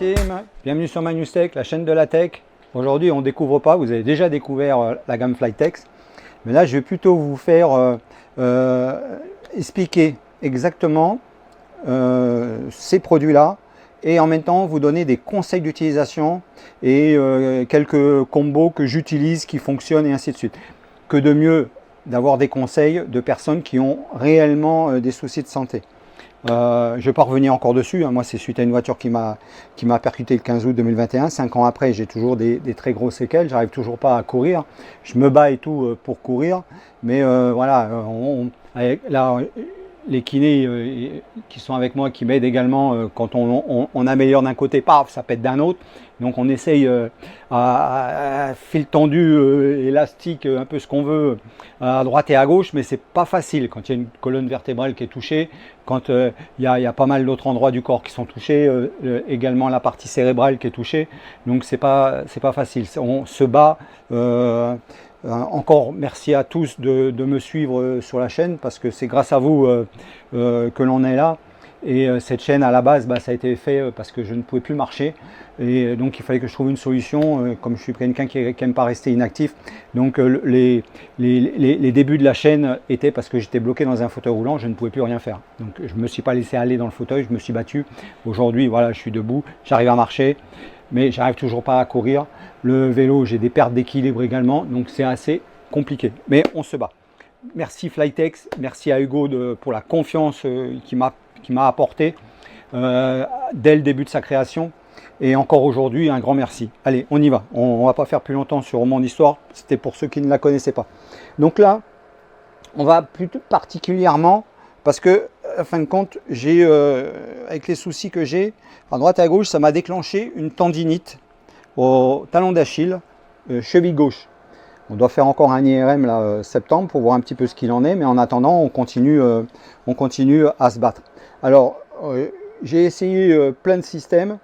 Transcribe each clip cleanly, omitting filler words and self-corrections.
team, bienvenue sur MyNewsTech, la chaîne de la tech. Aujourd'hui on ne découvre pas, vous avez déjà découvert la gamme Flytex, mais là je vais plutôt vous faire expliquer exactement ces produits-là et en même temps vous donner des conseils d'utilisation et quelques combos que j'utilise qui fonctionnent et ainsi de suite. Que de mieux d'avoir des conseils de personnes qui ont réellement des soucis de santé. Je ne vais pas revenir encore dessus, hein. Moi c'est suite à une voiture qui m'a percuté le 15 août 2021, 5 ans après j'ai toujours des très grosses séquelles, j'arrive toujours pas à courir, je me bats et tout pour courir, mais voilà, là, les kinés qui sont avec moi, qui m'aident également, quand on améliore d'un côté, paf, ça pète d'un autre. Donc on essaye à fil tendu, élastique, un peu ce qu'on veut, à droite et à gauche, mais c'est pas facile quand il y a une colonne vertébrale qui est touchée, quand il y a pas mal d'autres endroits du corps qui sont touchés, également la partie cérébrale qui est touchée. Donc c'est pas facile. On se bat. Encore merci à tous de me suivre sur la chaîne parce que c'est grâce à vous que l'on est là. Et cette chaîne à la base, ça a été fait parce que je ne pouvais plus marcher et donc il fallait que je trouve une solution, comme je suis quelqu'un qui n'aime pas rester inactif. Donc les débuts de la chaîne étaient parce que j'étais bloqué dans un fauteuil roulant, je ne pouvais plus rien faire. Donc je ne me suis pas laissé aller dans le fauteuil, je me suis battu. Aujourd'hui voilà, je suis debout, j'arrive à marcher, mais j'arrive toujours pas à courir. Le vélo, j'ai des pertes d'équilibre également, donc c'est assez compliqué, mais on se bat. Merci Flytex, merci à Hugo pour la confiance qu'il m'a apporté dès le début de sa création. Et encore aujourd'hui, un grand merci. Allez, on y va. On ne va pas faire plus longtemps sur mon histoire. C'était pour ceux qui ne la connaissaient pas. Donc là, on va plutôt particulièrement, parce que, en fin de compte, avec les soucis que j'ai, à droite et à gauche, ça m'a déclenché une tendinite au talon d'Achille, cheville gauche. On doit faire encore un IRM là, septembre pour voir un petit peu ce qu'il en est, mais en attendant, on continue à se battre. Alors, j'ai essayé plein de systèmes,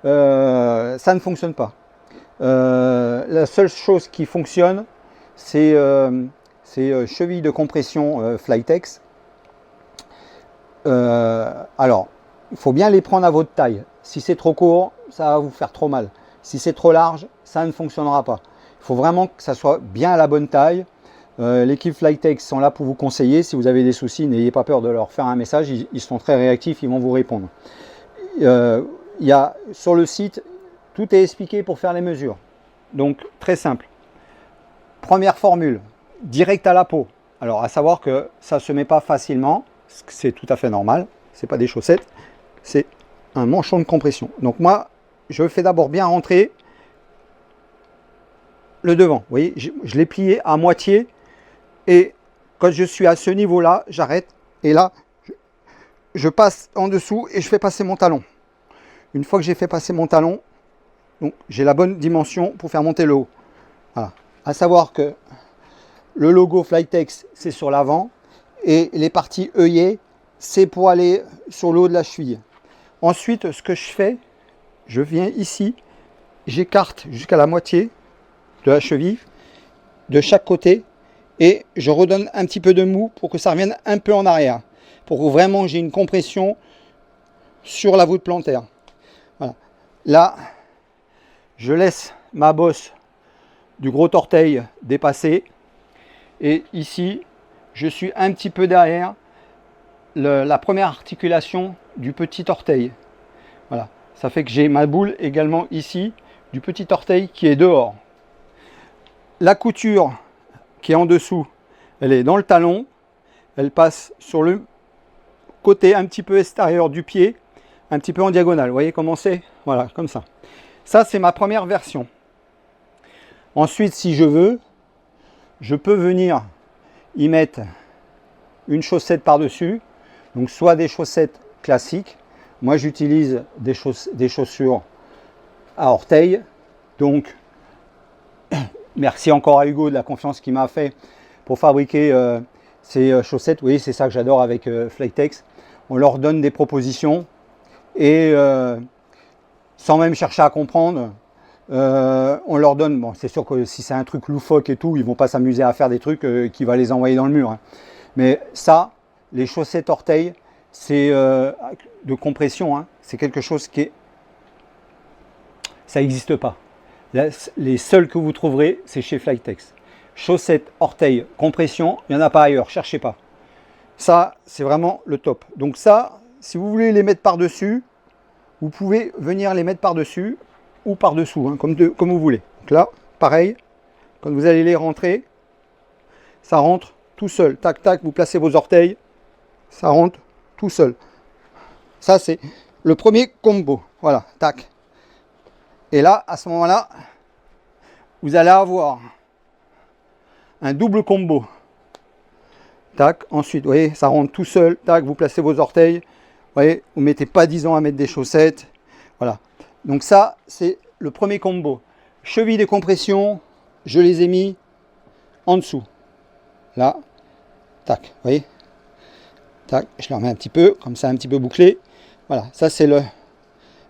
ça ne fonctionne pas. La seule chose qui fonctionne, c'est cheville de compression Flytex. Alors, il faut bien les prendre à votre taille. Si c'est trop court, ça va vous faire trop mal. Si c'est trop large, ça ne fonctionnera pas. Il faut vraiment que ça soit bien à la bonne taille. L'équipe Flytex sont là pour vous conseiller. Si vous avez des soucis, n'ayez pas peur de leur faire un message. Ils sont très réactifs, ils vont vous répondre. Sur le site, tout est expliqué pour faire les mesures. Donc, très simple. Première formule, direct à la peau. Alors, à savoir que ça ne se met pas facilement. C'est tout à fait normal. Ce n'est pas des chaussettes. C'est un manchon de compression. Donc, moi, je fais d'abord bien rentrer le devant. Vous voyez, je l'ai plié à moitié. Et quand je suis à ce niveau-là, j'arrête. Et là, je passe en dessous et je fais passer mon talon. Une fois que j'ai fait passer mon talon, donc j'ai la bonne dimension pour faire monter le haut. Voilà. À savoir que le logo Flytex, c'est sur l'avant. Et les parties œillées, c'est pour aller sur le haut de la cheville. Ensuite, ce que je fais, je viens ici, j'écarte jusqu'à la moitié de la cheville, de chaque côté. Et je redonne un petit peu de mou pour que ça revienne un peu en arrière. Pour que vraiment j'ai une compression sur la voûte plantaire. Voilà. Là, je laisse ma bosse du gros orteil dépasser. Et ici, je suis un petit peu derrière la première articulation du petit orteil. Voilà. Ça fait que j'ai ma boule également ici du petit orteil qui est dehors. La couture qui est en dessous, elle est dans le talon, elle passe sur le côté un petit peu extérieur du pied, un petit peu en diagonale. Vous voyez comment c'est? Voilà, comme ça. Ça, c'est ma première version. Ensuite, si je veux, je peux venir y mettre une chaussette par-dessus. Donc, soit des chaussettes classiques. Moi, j'utilise des chaussures à orteil. Donc, merci encore à Hugo de la confiance qu'il m'a fait pour fabriquer ces chaussettes. Vous voyez, c'est ça que j'adore avec Flytex. On leur donne des propositions et sans même chercher à comprendre, on leur donne. Bon, c'est sûr que si c'est un truc loufoque et tout, ils ne vont pas s'amuser à faire des trucs qui vont les envoyer dans le mur. Hein. Mais ça, les chaussettes orteils, c'est de compression. Hein, c'est quelque chose qui est ça n'existe pas. Là, les seuls que vous trouverez, c'est chez Flytex. Chaussettes, orteils, compression, il n'y en a pas ailleurs, cherchez pas. Ça, c'est vraiment le top. Donc ça, si vous voulez les mettre par-dessus, vous pouvez venir les mettre par-dessus ou par-dessous, hein, comme vous voulez. Donc là, pareil, quand vous allez les rentrer, ça rentre tout seul. Tac, tac, vous placez vos orteils, ça rentre tout seul. Ça, c'est le premier combo. Voilà, tac. Et là, à ce moment-là, vous allez avoir un double combo. Tac, ensuite, vous voyez, ça rentre tout seul. Tac, vous placez vos orteils. Vous voyez, vous ne mettez pas 10 ans à mettre des chaussettes. Voilà. Donc ça, c'est le premier combo. Cheville de compression, je les ai mis en dessous. Là, tac, vous voyez. Tac, je les remets un petit peu, comme ça, un petit peu bouclé. Voilà, ça c'est le...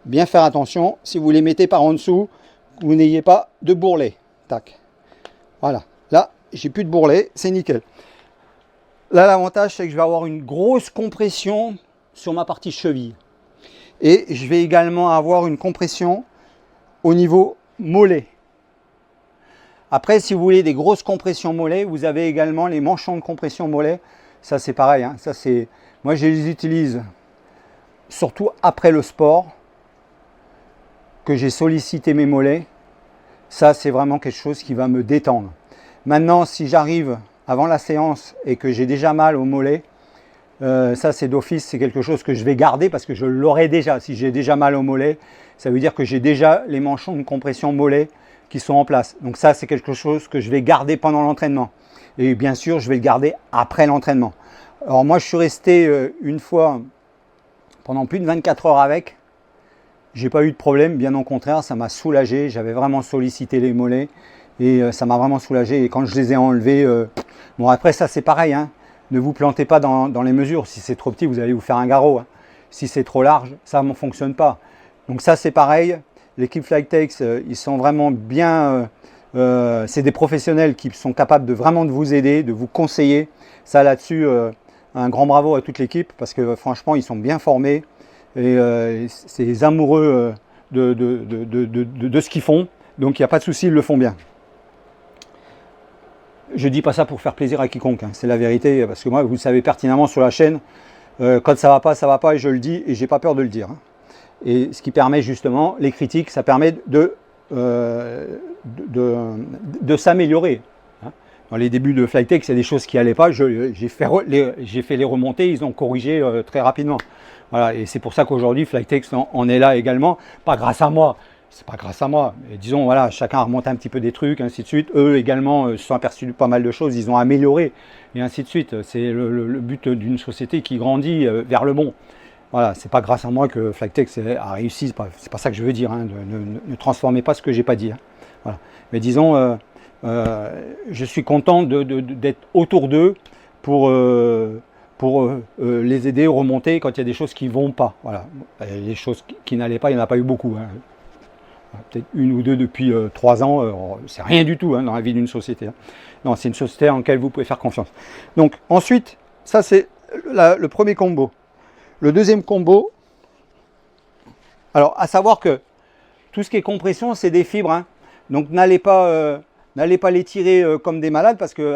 Bien faire attention, si vous les mettez par en dessous, vous n'ayez pas de bourrelet. Tac. Voilà, là, j'ai plus de bourrelet, c'est nickel. Là, l'avantage, c'est que je vais avoir une grosse compression sur ma partie cheville. Et je vais également avoir une compression au niveau mollet. Après, si vous voulez des grosses compressions mollets, vous avez également les manchons de compression mollet. Ça, c'est pareil. Hein. Ça, c'est... Moi, je les utilise surtout après le sport, que j'ai sollicité mes mollets. Ça, c'est vraiment quelque chose qui va me détendre. Maintenant, si j'arrive avant la séance et que j'ai déjà mal au mollet, ça, c'est d'office, c'est quelque chose que je vais garder parce que je l'aurai déjà. Si j'ai déjà mal au mollet, ça veut dire que j'ai déjà les manchons de compression mollet qui sont en place. Donc ça, c'est quelque chose que je vais garder pendant l'entraînement. Et bien sûr, je vais le garder après l'entraînement. Alors moi, je suis resté une fois pendant plus de 24 heures avec. J'ai pas eu de problème, bien au contraire, ça m'a soulagé. J'avais vraiment sollicité les mollets et ça m'a vraiment soulagé. Et quand je les ai enlevés, bon après ça c'est pareil, hein. Ne vous plantez pas dans les mesures. Si c'est trop petit, vous allez vous faire un garrot. Hein. Si c'est trop large, ça ne fonctionne pas. Donc ça c'est pareil. L'équipe Flytex, ils sont vraiment bien. C'est des professionnels qui sont capables de vraiment de vous aider, de vous conseiller. Ça là-dessus, un grand bravo à toute l'équipe parce que franchement, ils sont bien formés. Et c'est des amoureux de ce qu'ils font. Donc il n'y a pas de souci, ils le font bien. Je ne dis pas ça pour faire plaisir à quiconque, hein. C'est la vérité. Parce que moi, vous le savez pertinemment sur la chaîne, quand ça va pas et je le dis et j'ai pas peur de le dire. Hein. Et ce qui permet justement, les critiques, ça permet de s'améliorer. Hein. Dans les débuts de Flytex, il y a des choses qui n'allaient pas. J'ai fait les remontées, ils ont corrigé très rapidement. Voilà, et c'est pour ça qu'aujourd'hui, Flytex en est là également. Pas grâce à moi, c'est pas grâce à moi. Mais disons, voilà, chacun a remonté un petit peu des trucs, ainsi de suite. Eux également se sont aperçus de pas mal de choses, ils ont amélioré, et ainsi de suite. C'est le but d'une société qui grandit vers le bon. Voilà, c'est pas grâce à moi que Flytex a réussi, c'est pas ça que je veux dire, hein, ne transformez pas ce que j'ai pas dit. Hein. Voilà. Mais disons, je suis content d'être autour d'eux pour les aider à remonter quand il y a des choses qui ne vont pas. Voilà. Les choses qui n'allaient pas, il n'y en a pas eu beaucoup. Hein. Peut-être une ou deux depuis 3 ans, c'est rien du tout hein, dans la vie d'une société. Hein. Non, c'est une société en laquelle vous pouvez faire confiance. Donc ensuite, ça c'est le premier combo. Le deuxième combo, alors à savoir que tout ce qui est compression, c'est des fibres. Hein. Donc n'allez pas les tirer comme des malades parce que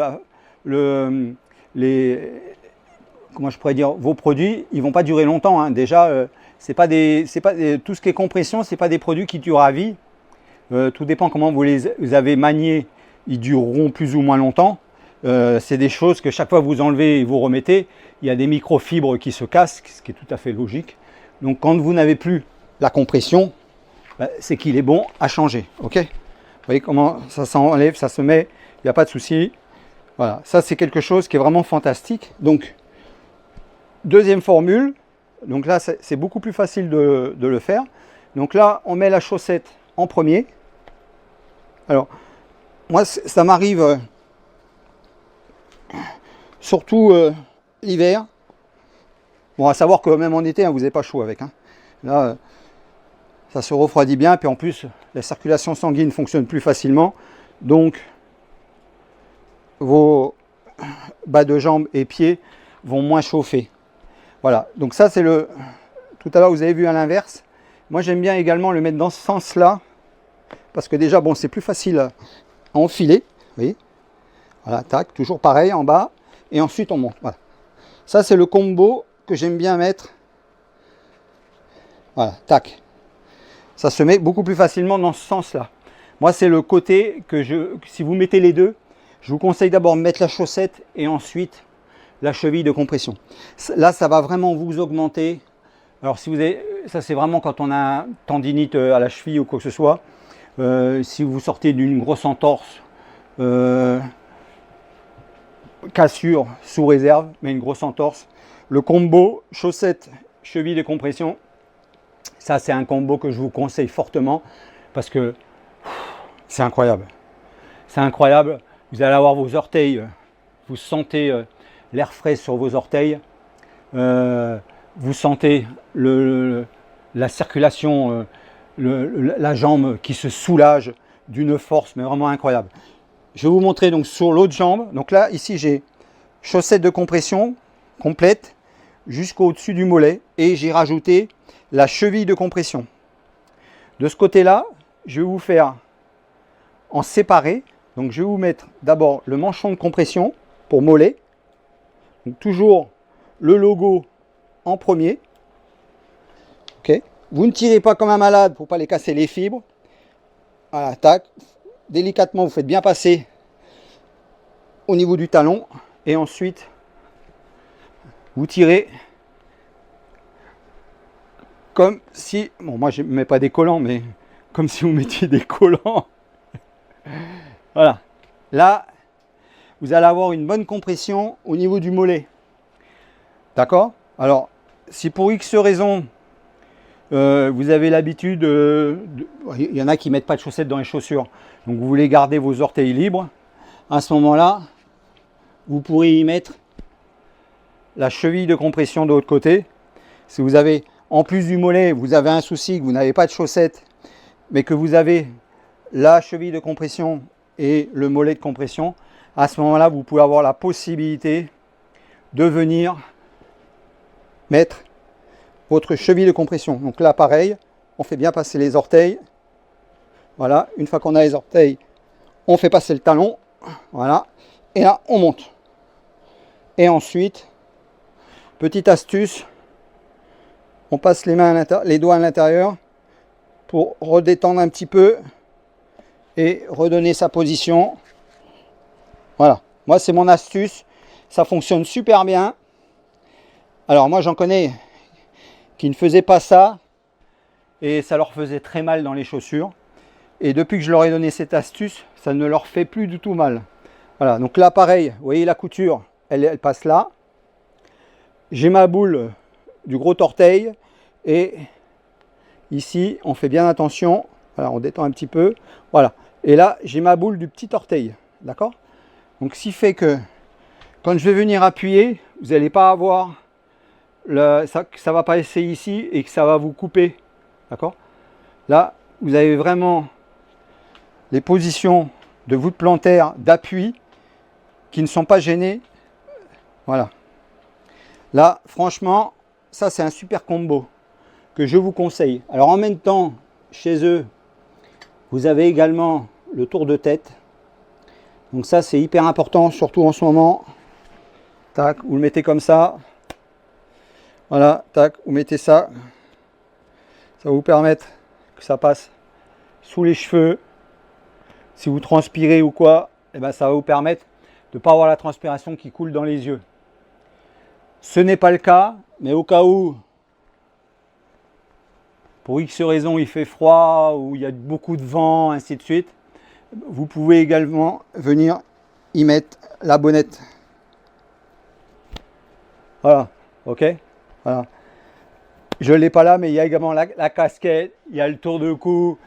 comment je pourrais dire, vos produits, ils vont pas durer longtemps. Hein. Déjà, tout ce qui est compression, c'est pas des produits qui durent à vie. Tout dépend comment vous les avez maniés, ils dureront plus ou moins longtemps. C'est des choses que chaque fois que vous enlevez et vous remettez, il y a des microfibres qui se cassent, ce qui est tout à fait logique. Donc quand vous n'avez plus la compression, c'est qu'il est bon à changer. Ok ? Vous voyez comment ça s'enlève, ça se met, il n'y a pas de souci. Voilà, ça c'est quelque chose qui est vraiment fantastique. Donc, deuxième formule, donc là c'est beaucoup plus facile de le faire. Donc là, on met la chaussette en premier. Alors, moi ça m'arrive surtout l'hiver. Bon, à savoir que même en été, hein, vous n'avez pas chaud avec. Hein. Là, ça se refroidit bien, puis en plus, la circulation sanguine fonctionne plus facilement. Donc, vos bas de jambes et pieds vont moins chauffer. Voilà, donc ça c'est le... Tout à l'heure, vous avez vu à l'inverse. Moi, j'aime bien également le mettre dans ce sens-là. parce que déjà, bon, c'est plus facile à enfiler. Vous voyez, voilà, tac, toujours pareil en bas. Et ensuite, on monte. Voilà. Ça, c'est le combo que j'aime bien mettre. Voilà, tac. Ça se met beaucoup plus facilement dans ce sens-là. Moi, c'est le côté que si vous mettez les deux, je vous conseille d'abord de mettre la chaussette et ensuite la cheville de compression. Là, ça va vraiment vous augmenter. Alors, si vous avez, ça c'est vraiment quand on a tendinite à la cheville ou quoi que ce soit. Si vous sortez d'une grosse entorse, cassure sous réserve, mais une grosse entorse, le combo chaussette, cheville de compression, ça c'est un combo que je vous conseille fortement parce que c'est incroyable. C'est incroyable. Vous allez avoir vos orteils, vous sentez l'air frais sur vos orteils, vous sentez la circulation, la jambe qui se soulage d'une force mais vraiment incroyable. Je vais vous montrer donc sur l'autre jambe. Donc là, ici, j'ai chaussette de compression complète jusqu'au-dessus du mollet et j'ai rajouté la cheville de compression. De ce côté-là, je vais vous faire en séparé. Donc, je vais vous mettre d'abord le manchon de compression pour mollet. Donc, toujours le logo en premier. Ok. Vous ne tirez pas comme un malade pour ne pas les casser les fibres. Voilà, tac. Délicatement, vous faites bien passer au niveau du talon. Et ensuite, vous tirez comme si... Bon, moi, je ne mets pas des collants, mais comme si vous mettiez des collants. Voilà. Là, vous allez avoir une bonne compression au niveau du mollet. D'accord? Alors, si pour X raison, vous avez l'habitude, il y en a qui ne mettent pas de chaussettes dans les chaussures, donc vous voulez garder vos orteils libres, à ce moment-là, vous pourrez y mettre la cheville de compression de l'autre côté. Si vous avez, en plus du mollet, vous avez un souci que vous n'avez pas de chaussettes, mais que vous avez la cheville de compression et le mollet de compression, à ce moment-là, vous pouvez avoir la possibilité de venir mettre votre cheville de compression. Donc là, pareil, on fait bien passer les orteils. Voilà, une fois qu'on a les orteils, on fait passer le talon. Voilà, et là, on monte. Et ensuite, petite astuce, on passe les mains les doigts à l'intérieur pour redétendre un petit peu et redonner sa position. Voilà, moi c'est mon astuce, ça fonctionne super bien. Alors moi j'en connais qui ne faisaient pas ça et ça leur faisait très mal dans les chaussures. Et depuis que je leur ai donné cette astuce, ça ne leur fait plus du tout mal. Voilà, donc là pareil, vous voyez la couture, elle passe là. J'ai ma boule du gros orteil et ici on fait bien attention. Voilà, on détend un petit peu. Voilà, et là j'ai ma boule du petit orteil. D'accord? Donc ce qui fait que quand je vais venir appuyer, vous n'allez pas avoir ça ne va pas essayer ici et que ça va vous couper. D'accord? Là, vous avez vraiment les positions de voûte plantaire d'appui qui ne sont pas gênées. Voilà. Là, franchement, ça c'est un super combo que je vous conseille. Alors en même temps, chez eux, vous avez également le tour de tête. Donc ça c'est hyper important, surtout en ce moment. Tac, vous le mettez comme ça. Voilà, tac, vous mettez ça. Ça va vous permettre que ça passe sous les cheveux. Si vous transpirez ou quoi, eh ben, ça va vous permettre de ne pas avoir la transpiration qui coule dans les yeux. Ce n'est pas le cas, mais au cas où, pour X raison, il fait froid ou il y a beaucoup de vent, ainsi de suite, vous pouvez également venir y mettre la bonnette. Voilà, ok? Voilà. Je ne l'ai pas là, mais il y a également la casquette, il y a le tour de cou.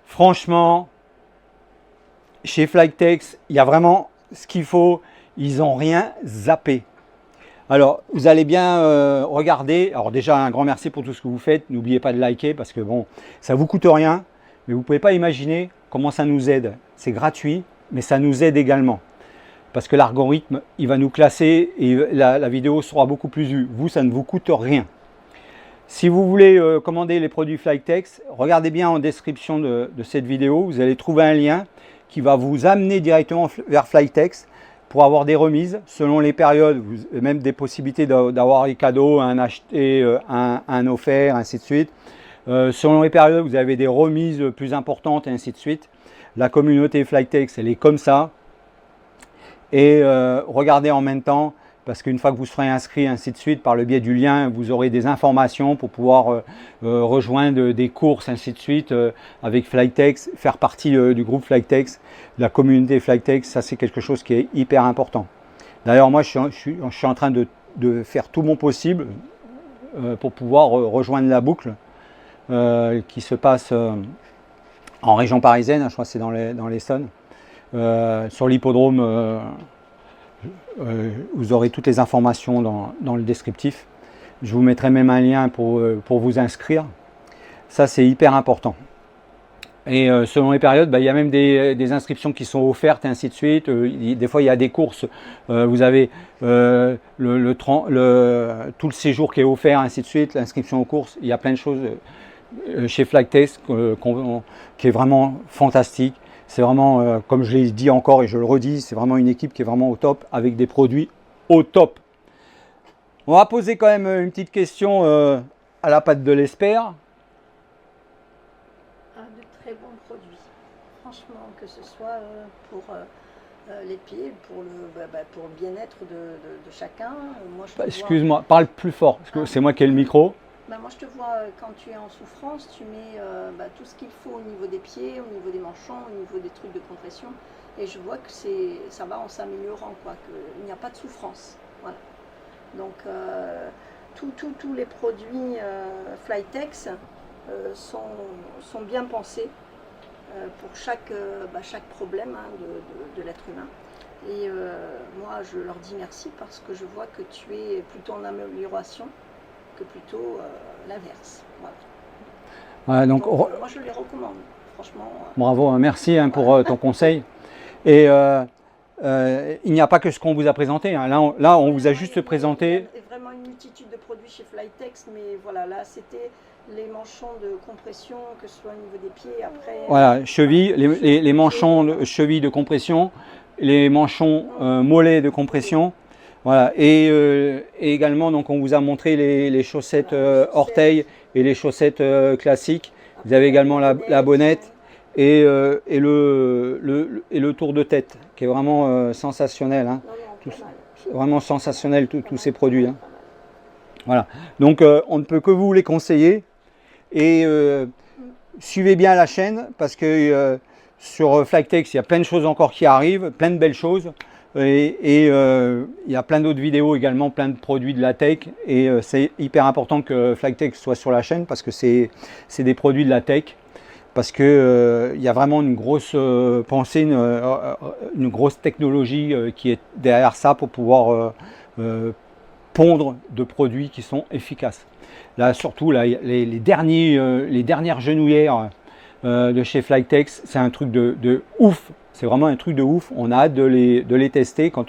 Franchement, chez Flytex, il y a vraiment ce qu'il faut. Ils n'ont rien zappé. Alors, vous allez bien regarder. Alors déjà, un grand merci pour tout ce que vous faites. N'oubliez pas de liker parce que bon, ça ne vous coûte rien. Mais vous ne pouvez pas imaginer comment ça nous aide. C'est gratuit, mais ça nous aide également. Parce que l'algorithme, il va nous classer et la vidéo sera beaucoup plus vue. Vous, ça ne vous coûte rien. Si vous voulez commander les produits Flytex, regardez bien en description de cette vidéo, vous allez trouver un lien qui va vous amener directement vers Flytex pour avoir des remises selon les périodes, même des possibilités d'avoir des cadeaux, un acheté, un offert, ainsi de suite. Selon les périodes, vous avez des remises plus importantes et ainsi de suite. La communauté Flytex, elle est comme ça. Et regardez en même temps, parce qu'une fois que vous serez inscrit, ainsi de suite, par le biais du lien, vous aurez des informations pour pouvoir rejoindre des courses, ainsi de suite, avec Flytex, faire partie du groupe Flytex, de la communauté Flytex. Ça, c'est quelque chose qui est hyper important. D'ailleurs, moi, je suis en train de faire tout mon possible pour pouvoir rejoindre la boucle qui se passe en région parisienne, je crois que c'est dans l'Essonne, sur l'hippodrome. Vous aurez toutes les informations dans le descriptif. Je vous mettrai même un lien pour vous inscrire. Ça, c'est hyper important. Et selon les périodes, il y a même des inscriptions qui sont offertes et ainsi de suite. Des fois, il y a des courses. Vous avez tout le séjour qui est offert, ainsi de suite, l'inscription aux courses. Il y a plein de choses chez Flytex qui est vraiment fantastique. C'est vraiment, comme je l'ai dit encore et je le redis, c'est vraiment une équipe qui est vraiment au top avec des produits au top. On va poser quand même une petite question à la patte de l'Espère. De très bons produits. Franchement, que ce soit pour les pieds, pour le bien-être de chacun. Excuse-moi, parle plus fort, parce que c'est moi qui ai le micro. Moi, je te vois quand tu es en souffrance, tu mets tout ce qu'il faut au niveau des pieds, au niveau des manchons, au niveau des trucs de compression. Et je vois que ça va en s'améliorant, qu'il n'y a pas de souffrance. Voilà. Donc, tous les produits Flytex sont bien pensés pour chaque problème de l'être humain. Et moi, je leur dis merci parce que je vois que tu es plutôt en amélioration que plutôt l'inverse. Voilà. Donc, moi, je les recommande, franchement. Bravo, merci pour ton conseil. Et il n'y a pas que ce qu'on vous a présenté. Hein. Là, on vous a juste présenté. Il y a vraiment une multitude de produits chez Flytex, mais voilà, là, c'était les manchons de compression, que ce soit au niveau des pieds, après. Voilà, cheville, les manchons de cheville de compression, les manchons mollets de compression. Voilà, et également, donc, on vous a montré les chaussettes orteils et les chaussettes classiques. Vous avez également la bonnette et le tour de tête, qui est vraiment sensationnel. Hein. Vraiment sensationnel, tous ces produits. Hein. Voilà, donc on ne peut que vous les conseiller. Et suivez bien la chaîne, parce que sur Flytex, il y a plein de choses encore qui arrivent, plein de belles choses. Et il y a plein d'autres vidéos également, plein de produits de la tech. Et c'est hyper important que Flytex soit sur la chaîne parce que c'est des produits de la tech. Parce qu'il y a vraiment une grosse pensée, une grosse technologie qui est derrière ça pour pouvoir pondre de produits qui sont efficaces. Là, surtout, là, les dernières genouillères de chez Flytex, c'est un truc de ouf. C'est vraiment un truc de ouf. On a hâte de les tester. Quand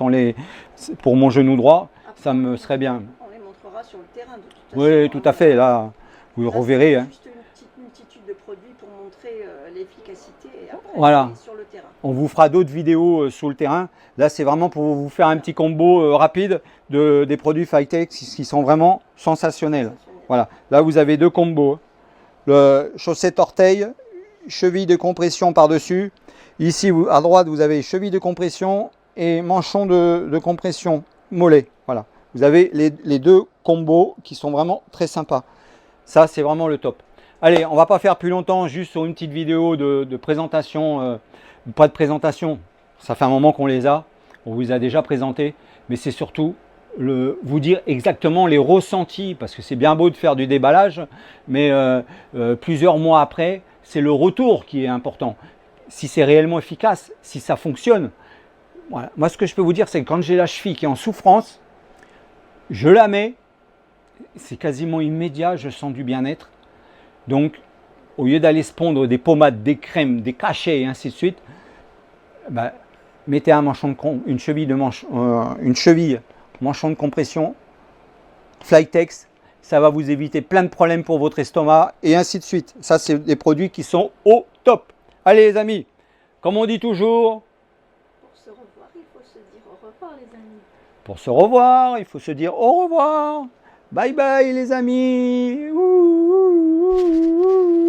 pour mon genou droit, après, ça me serait bien. On les montrera sur le terrain de toute façon. Oui, tout à fait. Là, vous le reverrez. Hein. Juste une petite multitude de produits pour montrer l'efficacité et après voilà. Sur le terrain. On vous fera d'autres vidéos sur le terrain. Là, c'est vraiment pour vous faire un petit combo rapide des produits Flytex qui sont vraiment sensationnels. Voilà. Là, vous avez deux combos. Le chaussette orteil, cheville de compression par-dessus. Ici, à droite, vous avez cheville de compression et manchon de compression mollet. Voilà. Vous avez les deux combos qui sont vraiment très sympas. Ça, c'est vraiment le top. Allez, on ne va pas faire plus longtemps, juste sur une petite vidéo de présentation. Pas de présentation, ça fait un moment qu'on les a. On vous a déjà présenté. Mais c'est surtout vous dire exactement les ressentis. Parce que c'est bien beau de faire du déballage. Mais plusieurs mois après, c'est le retour qui est important. Si c'est réellement efficace, si ça fonctionne. Voilà. Moi, ce que je peux vous dire, c'est que quand j'ai la cheville qui est en souffrance, je la mets, c'est quasiment immédiat, je sens du bien-être. Donc, au lieu d'aller se pondre des pommades, des crèmes, des cachets et ainsi de suite, mettez une cheville manchon de compression, Flytex, Ça va vous éviter plein de problèmes pour votre estomac et ainsi de suite. Ça, c'est des produits qui sont au top. Allez les amis, comme on dit toujours, Pour se revoir, il faut se dire au revoir les amis. pour se revoir, il faut se dire au revoir. Bye bye les amis. Ouh, ouh, ouh, ouh.